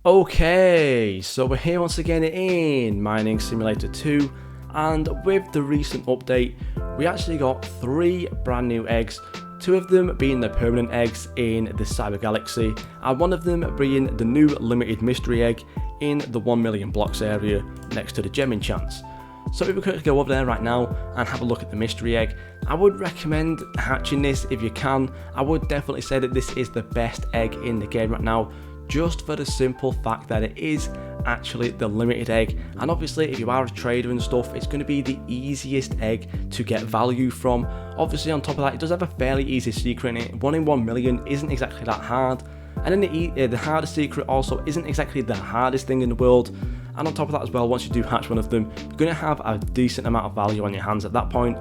Okay, so we're here once again in Mining Simulator 2, and with the recent update, we actually got 3 brand new eggs, 2 of them being the permanent eggs in the Cyber Galaxy, and 1 of them being the new limited mystery egg in the 1 million blocks area next to the gem enchants. So if we quickly go over there right now and have a look at the mystery egg, I would recommend hatching this if you can. I would definitely say that this is the best egg in the game right now, just for the simple fact that it is actually the limited egg, and obviously if you are a trader and stuff, it's going to be the easiest egg to get value from. Obviously on top of that, it does have a fairly easy secret in it. 1 in 1 million isn't exactly that hard, and then the hardest secret also isn't exactly the hardest thing in the world. And on top of that as well, once you do hatch one of them, you're going to have a decent amount of value on your hands at that point.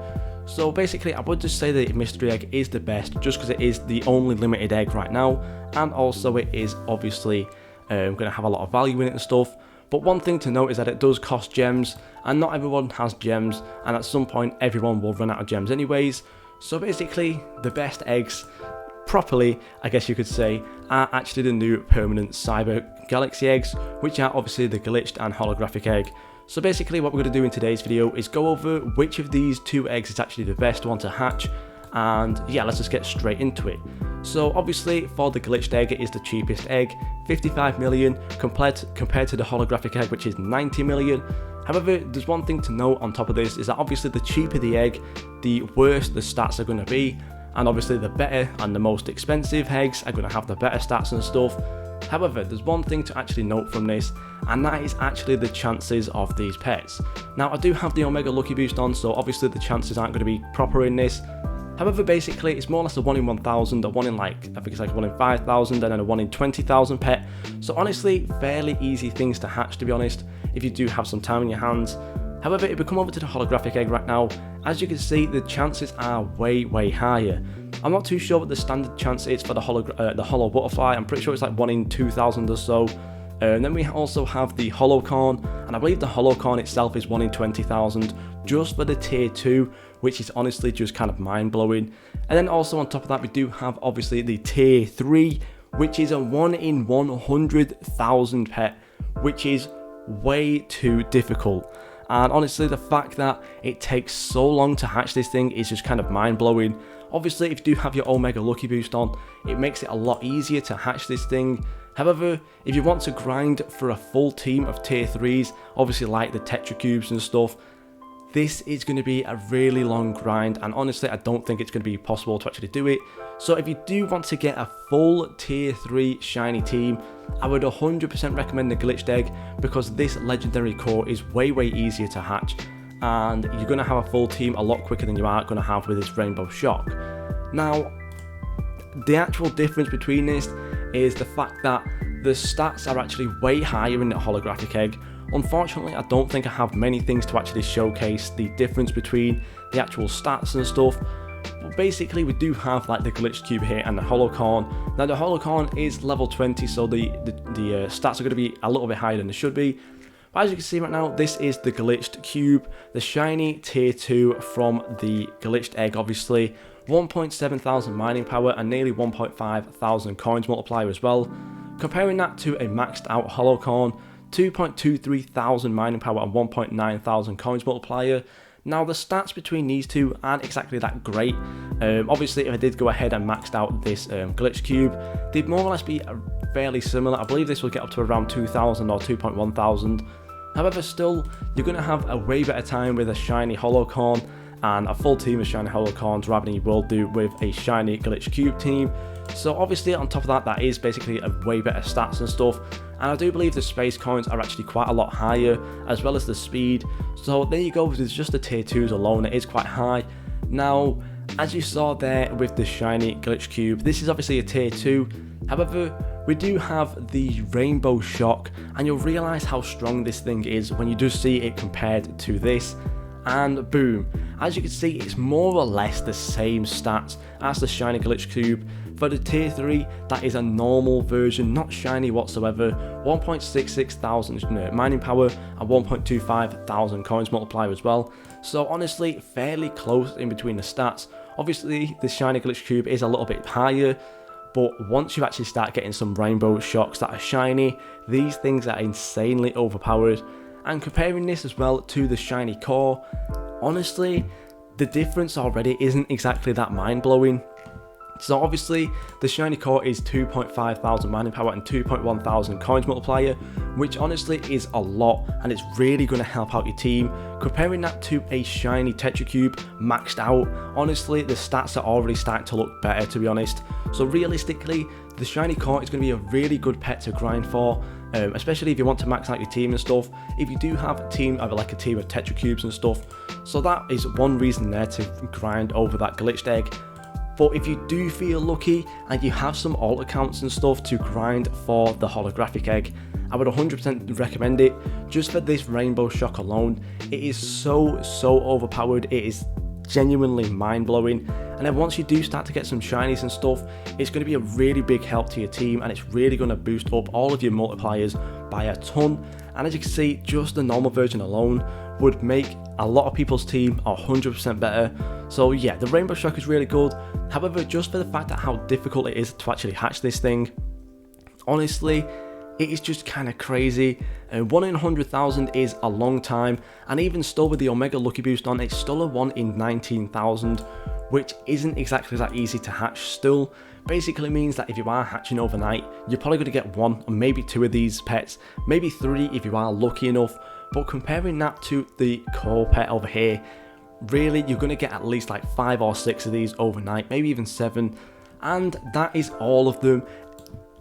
So basically, I would just say that mystery egg is the best, just because it is the only limited egg right now, and also it is obviously going to have a lot of value in it and stuff. But one thing to note is that it does cost gems, and not everyone has gems, and at some point everyone will run out of gems anyways. So basically, the best eggs, properly I guess you could say, are actually the new permanent Cyber Galaxy eggs, which are obviously the glitched and holographic egg. So basically what we're going to do in today's video is go over which of these 2 eggs is actually the best one to hatch, and yeah, let's just get straight into it. So obviously for the glitched egg, it is the cheapest egg, 55 million compared to the holographic egg, which is 90 million. However, there's one thing to note on top of this, is that obviously the cheaper the egg, the worse the stats are going to be, and obviously the better and the most expensive eggs are going to have the better stats and stuff. However, there's one thing to actually note from this, and that is actually the chances of these pets. Now, I do have the Omega Lucky Boost on, so obviously the chances aren't going to be proper in this. However, basically, it's more or less a 1 in 1,000, a 1 in I think it's like a 1 in 5,000, and then a 1 in 20,000 pet. So honestly, fairly easy things to hatch, to be honest, if you do have some time in your hands. However, if we come over to the holographic egg right now, as you can see, the chances are way higher. I'm not too sure what the standard chance is for the hollow butterfly. I'm pretty sure it's like 1 in 2,000 or so. And then we also have the holocorn, and I believe the holocorn itself is 1 in 20,000 just for the tier 2, which is honestly just kind of mind-blowing. And then also on top of that, we do have obviously the tier 3, which is a 1 in 100,000 pet, which is way too difficult. And honestly, the fact that it takes so long to hatch this thing is just kind of mind-blowing. Obviously, if you do have your Omega Lucky Boost on, it makes it a lot easier to hatch this thing. However, if you want to grind for a full team of tier 3s, obviously like the Tetra Cubes and stuff, this is going to be a really long grind, and honestly I don't think it's going to be possible to actually do it. So if you do want to get a full tier 3 shiny team, I would 100% recommend the glitched egg, because this legendary core is way easier to hatch, and you're going to have a full team a lot quicker than you are going to have with this rainbow shock. Now, the actual difference between this is the fact that the stats are actually way higher in the holographic egg. Unfortunately, I don't think I have many things to actually showcase the difference between the actual stats and stuff. But basically, we do have like the glitched cube here and the holocorn. Now, the holocorn is level 20, so the stats are going to be a little bit higher than they should be. But as you can see right now, this is the glitched cube, the shiny tier 2 from the glitched egg, obviously. 1.7 thousand mining power and nearly 1.5 thousand coins multiplier as well. Comparing that to a maxed out holocorn, 2.23 thousand mining power and 1.9 thousand coins multiplier. Now, the stats between these two aren't exactly that great. Obviously, if I did go ahead and maxed out this glitch cube, they'd more or less be fairly similar. I believe this will get up to around 2,000 or 2.1 thousand. However, still, you're going to have a way better time with a shiny holocorn and a full team of shiny holocorns rather than you will do with a shiny glitch cube team. So obviously on top of that, that is basically a way better stats and stuff, and I do believe the space coins are actually quite a lot higher, as well as the speed. So there you go, with just the tier 2s alone, it is quite high. Now, as you saw there with the shiny glitch cube, this is obviously a tier 2. However, we do have the rainbow shock, and you'll realise how strong this thing is when you do see it compared to this. And boom, as you can see, it's more or less the same stats as the shiny glitch cube. For the tier 3, that is a normal version, not shiny whatsoever. 1.66 thousand mining power and 1.25 thousand coins multiplier as well. So honestly, fairly close in between the stats. Obviously, the shiny glitch cube is a little bit higher, But once you actually start getting some rainbow shocks that are shiny, these things are insanely overpowered. And comparing this as well to the shiny core, honestly, the difference already isn't exactly that mind-blowing. So obviously, the shiny core is 2.5 thousand mining power and 2.1 thousand coins multiplier, which honestly is a lot, and it's really going to help out your team. Comparing that to a shiny Tetra Cube maxed out, honestly, the stats are already starting to look better, to be honest. So realistically, the shiny core is going to be a really good pet to grind for, especially if you want to max out your team and stuff. If you do have a team of like a team of Tetra Cubes and stuff, so that is one reason there to grind over that glitched egg. But if you do feel lucky and you have some alt accounts and stuff to grind for the holographic egg, I would 100% recommend it. Just for this rainbow shock alone, it is so overpowered. It is genuinely mind-blowing. And then once you do start to get some shinies and stuff, it's going to be a really big help to your team, and it's really going to boost up all of your multipliers by a ton. And as you can see, just the normal version alone would make a lot of people's team 100% better. So yeah, the rainbow shock is really good. However, just for the fact that how difficult it is to actually hatch this thing, honestly, it is just kind of crazy. 1 in 100,000 is a long time, and even still with the Omega Lucky Boost on, it's still a 1 in 19,000, which isn't exactly that easy to hatch still. Basically means that if you are hatching overnight, you're probably going to get 1 or maybe 2 of these pets, maybe 3 if you are lucky enough. But comparing that to the core pet over here, really you're going to get at least like 5 or 6 of these overnight, maybe even 7, and that is all of them,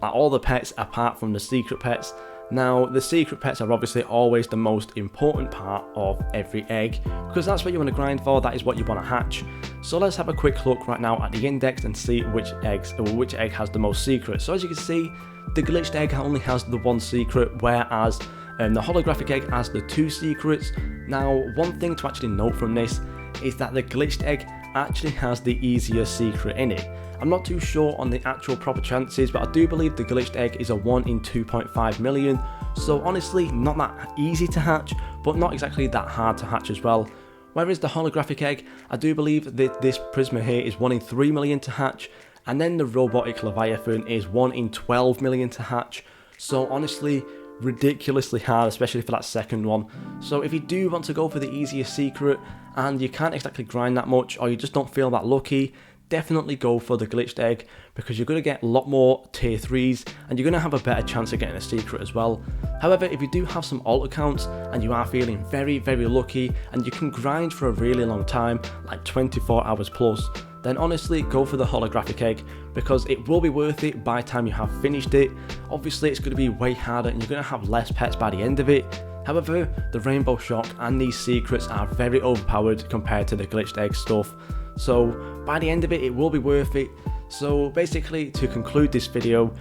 all the pets apart from the secret pets. Now, the secret pets are obviously always the most important part of every egg, because that's what you want to grind for, that is what you want to hatch. So let's have a quick look right now at the index and see which egg has the most secrets. So as you can see, the glitched egg only has the 1 secret, whereas the holographic egg has the 2 secrets. Now, one thing to actually note from this is that the glitched egg actually has the easier secret in it. I'm not too sure on the actual proper chances, but I do believe the glitched egg is a 1 in 2.5 million. So honestly, not that easy to hatch, but not exactly that hard to hatch as well. Whereas the holographic egg, I do believe that this Prisma here is 1 in 3 million to hatch, and then the robotic Leviathan is 1 in 12 million to hatch. So honestly, ridiculously hard, especially for that second one. So if you do want to go for the easier secret and you can't exactly grind that much, or you just don't feel that lucky, definitely go for the glitched egg, because you're going to get a lot more tier 3s and you're going to have a better chance of getting a secret as well. However, if you do have some alt accounts and you are feeling very lucky and you can grind for a really long time, like 24 hours plus, then honestly go for the holographic egg, because it will be worth it by the time you have finished it. Obviously it's going to be way harder and you're going to have less pets by the end of it. However, the rainbow shock and these secrets are very overpowered compared to the glitched egg stuff. So by the end of it, it will be worth it. So basically, to conclude this video,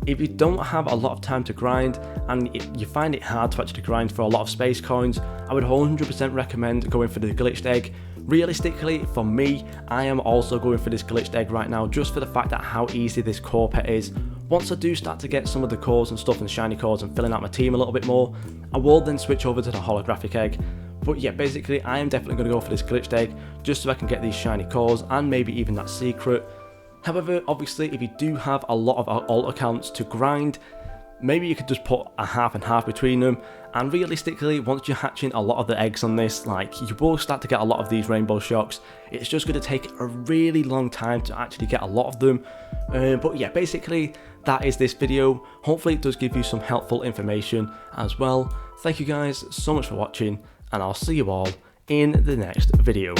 if you don't have a lot of time to grind and you find it hard to actually grind for a lot of space coins, I would 100% recommend going for the glitched egg. Realistically, for me, I am also going for this glitched egg right now, just for the fact that how easy this core pet is. Once I do start to get some of the cores and stuff and shiny cores and filling out my team a little bit more, I will then switch over to the holographic egg. But yeah, basically I am definitely going to go for this glitched egg, just so I can get these shiny cores and maybe even that secret. However, obviously if you do have a lot of alt accounts to grind, maybe you could just put a half and half between them, and realistically once you're hatching a lot of the eggs on this, like, you will start to get a lot of these rainbow shocks. It's just going to take a really long time to actually get a lot of them. But yeah, basically that is this video. Hopefully it does give you some helpful information as well. Thank you guys so much for watching, and I'll see you all in the next video.